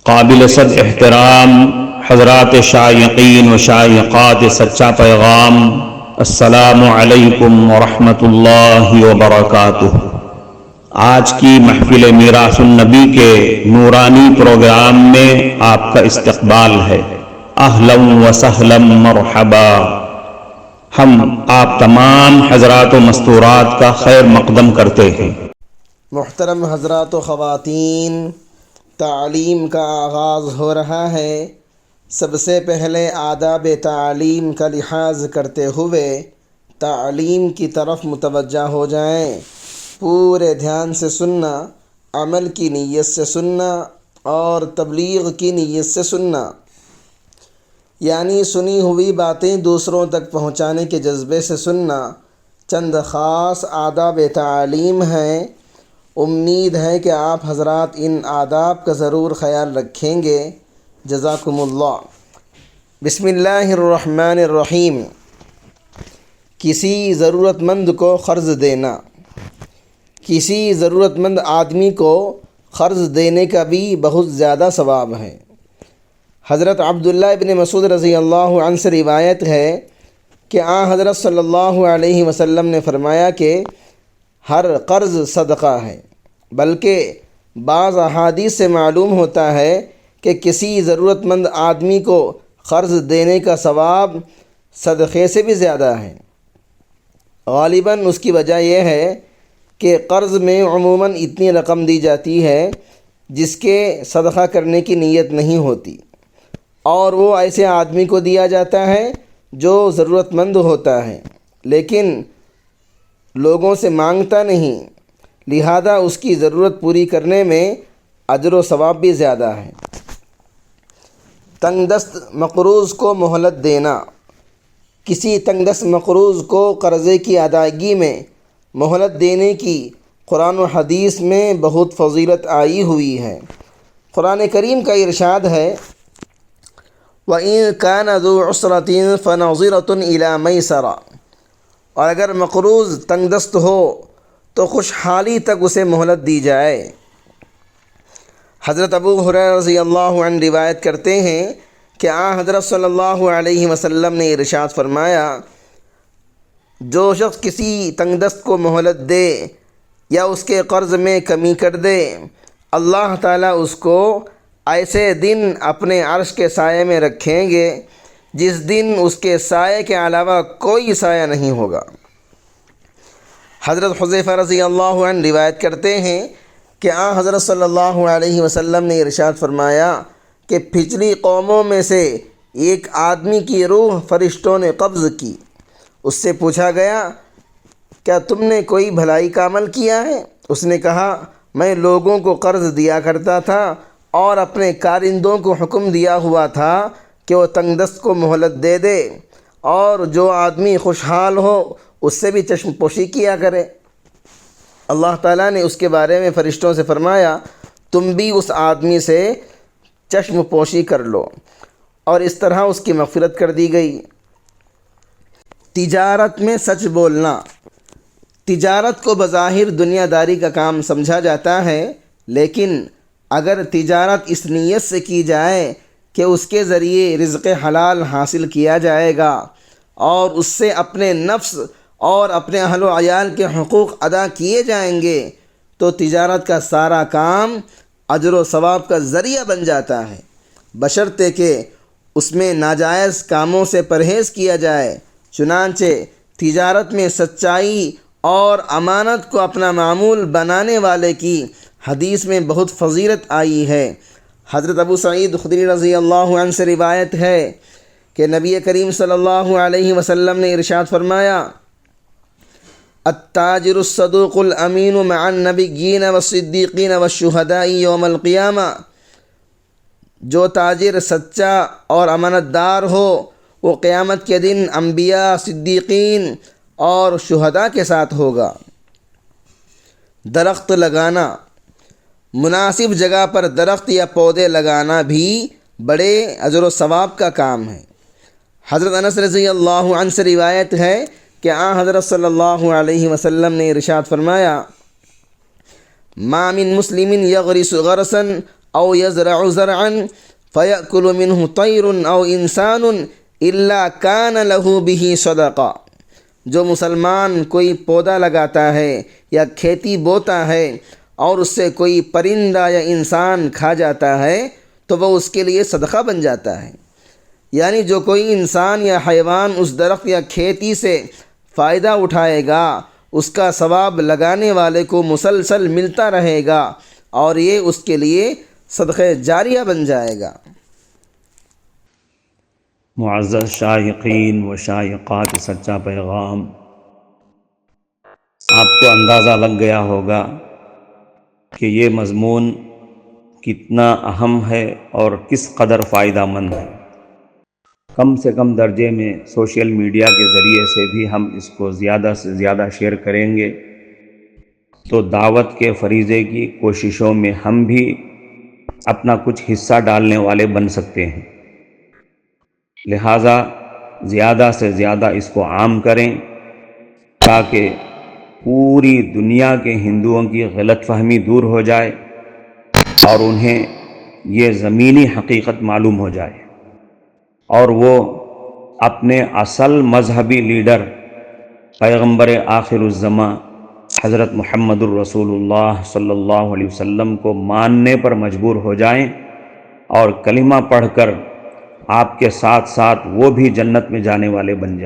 قابل صد احترام حضرات شائقین و شائقات سچا پیغام، السلام علیکم ورحمۃ اللہ وبرکاتہ۔ آج کی محفل میراث النبی کے نورانی پروگرام میں آپ کا استقبال ہے۔ اہلا و سہلا مرحبا۔ ہم آپ تمام حضرات و مستورات کا خیر مقدم کرتے ہیں۔ محترم حضرات و خواتین، تعلیم کا آغاز ہو رہا ہے۔ سب سے پہلے آداب تعلیم کا لحاظ کرتے ہوئے تعلیم کی طرف متوجہ ہو جائیں۔ پورے دھیان سے سننا، عمل کی نیت سے سننا اور تبلیغ کی نیت سے سننا، یعنی سنی ہوئی باتیں دوسروں تک پہنچانے کے جذبے سے سننا۔ چند خاص آداب تعلیم ہیں، امید ہے کہ آپ حضرات ان آداب کا ضرور خیال رکھیں گے۔ جزاکم اللہ۔ بسم اللہ الرحمن الرحیم۔ کسی ضرورت مند کو قرض دینا۔ کسی ضرورت مند آدمی کو قرض دینے کا بھی بہت زیادہ ثواب ہے۔ حضرت عبداللہ ابن مسعود رضی اللہ عنہ سے روایت ہے کہ حضرت صلی اللہ علیہ وسلم نے فرمایا کہ ہر قرض صدقہ ہے، بلکہ بعض احادیث سے معلوم ہوتا ہے کہ کسی ضرورت مند آدمی کو قرض دینے کا ثواب صدقے سے بھی زیادہ ہے۔ غالباً اس کی وجہ یہ ہے کہ قرض میں عموماً اتنی رقم دی جاتی ہے جس کے صدقہ کرنے کی نیت نہیں ہوتی، اور وہ ایسے آدمی کو دیا جاتا ہے جو ضرورت مند ہوتا ہے لیکن لوگوں سے مانگتا نہیں، لہذا اس کی ضرورت پوری کرنے میں اجر و ثواب بھی زیادہ ہے۔ تنگ دست مقروض کو مہلت دینا۔ کسی تنگ دست مقروض کو قرضے کی ادائیگی میں مہلت دینے کی قرآن و حدیث میں بہت فضیلت آئی ہوئی ہے۔ قرآن کریم کا ارشاد ہے، وَإِن كَانَ ذُو عُسْرَةٍ فَنَظِرَةٌ إِلَىٰ مَيْسَرَةٍ، اور اگر مقروض تنگ دست ہو تو خوشحالی تک اسے مہلت دی جائے۔ حضرت ابو ہریرہ رضی اللہ عنہ روایت کرتے ہیں کہ حضرت صلی اللہ علیہ وسلم نے ارشاد فرمایا، جو شخص کسی تنگ دست کو مہلت دے یا اس کے قرض میں کمی کر دے، اللہ تعالیٰ اس کو ایسے دن اپنے عرش کے سائے میں رکھیں گے جس دن اس کے سائے کے علاوہ کوئی سایہ نہیں ہوگا۔ حضرت حذیفہ رضی اللہ عنہ روایت کرتے ہیں کہ حضرت صلی اللہ علیہ وسلم نے ارشاد فرمایا کہ پچھلی قوموں میں سے ایک آدمی کی روح فرشتوں نے قبض کی۔ اس سے پوچھا گیا، کیا تم نے کوئی بھلائی کا عمل کیا ہے؟ اس نے کہا، میں لوگوں کو قرض دیا کرتا تھا اور اپنے کارندوں کو حکم دیا ہوا تھا کہ وہ تنگ دست کو مہلت دے دے، اور جو آدمی خوشحال ہو اس سے بھی چشم پوشی کیا کرے۔ اللہ تعالیٰ نے اس کے بارے میں فرشتوں سے فرمایا، تم بھی اس آدمی سے چشم پوشی کر لو، اور اس طرح اس کی مغفرت کر دی گئی۔ تجارت میں سچ بولنا۔ تجارت کو بظاہر دنیا داری کا کام سمجھا جاتا ہے، لیکن اگر تجارت اس نیت سے کی جائے کہ اس کے ذریعے رزق حلال حاصل کیا جائے گا اور اس سے اپنے نفس اور اپنے اہل و عیال کے حقوق ادا کیے جائیں گے، تو تجارت کا سارا کام اجر و ثواب کا ذریعہ بن جاتا ہے، بشرطے کہ اس میں ناجائز کاموں سے پرہیز کیا جائے۔ چنانچہ تجارت میں سچائی اور امانت کو اپنا معمول بنانے والے کی حدیث میں بہت فضیلت آئی ہے۔ حضرت ابو سعید خدری رضی اللہ عنہ سے روایت ہے کہ نبی کریم صلی اللہ علیہ وسلم نے ارشاد فرمایا، التاجر الصدوق الامین مع النبیین والصدیقین والشہداء یوم القیامہ، جو تاجر سچا اور امانت دار ہو وہ قیامت کے دن انبیاء، صدیقین اور شہداء کے ساتھ ہوگا۔ درخت لگانا۔ مناسب جگہ پر درخت یا پودے لگانا بھی بڑے اجر و ثواب کا کام ہے۔ حضرت انس رضی اللہ عنہ سے روایت ہے کہ حضرت صلی اللہ علیہ وسلم نے ارشاد فرمایا، ما من مسلم یغرس غرسا او یزرع زرعا فیأکل منہ طیر او انسان الا کان لہ بہ صدقہ۔ جو مسلمان کوئی پودا لگاتا ہے یا کھیتی بوتا ہے اور اس سے کوئی پرندہ یا انسان کھا جاتا ہے تو وہ اس کے لیے صدقہ بن جاتا ہے۔ یعنی جو کوئی انسان یا حیوان اس درخت یا کھیتی سے فائدہ اٹھائے گا اس کا ثواب لگانے والے کو مسلسل ملتا رہے گا اور یہ اس کے لیے صدقہ جاریہ بن جائے گا۔ معزز شائقین و شائقات سچا پیغام، آپ کو اندازہ لگ گیا ہوگا کہ یہ مضمون کتنا اہم ہے اور کس قدر فائدہ مند ہے۔ کم سے کم درجے میں سوشل میڈیا کے ذریعے سے بھی ہم اس کو زیادہ سے زیادہ شیئر کریں گے تو دعوت کے فریضے کی کوششوں میں ہم بھی اپنا کچھ حصہ ڈالنے والے بن سکتے ہیں۔ لہٰذا زیادہ سے زیادہ اس کو عام کریں تاکہ پوری دنیا کے ہندوؤں کی غلط فہمی دور ہو جائے اور انہیں یہ زمینی حقیقت معلوم ہو جائے اور وہ اپنے اصل مذہبی لیڈر پیغمبر آخر الزماں حضرت محمد الرسول اللہ صلی اللہ علیہ وسلم کو ماننے پر مجبور ہو جائیں اور کلمہ پڑھ کر آپ کے ساتھ ساتھ وہ بھی جنت میں جانے والے بن جائیں۔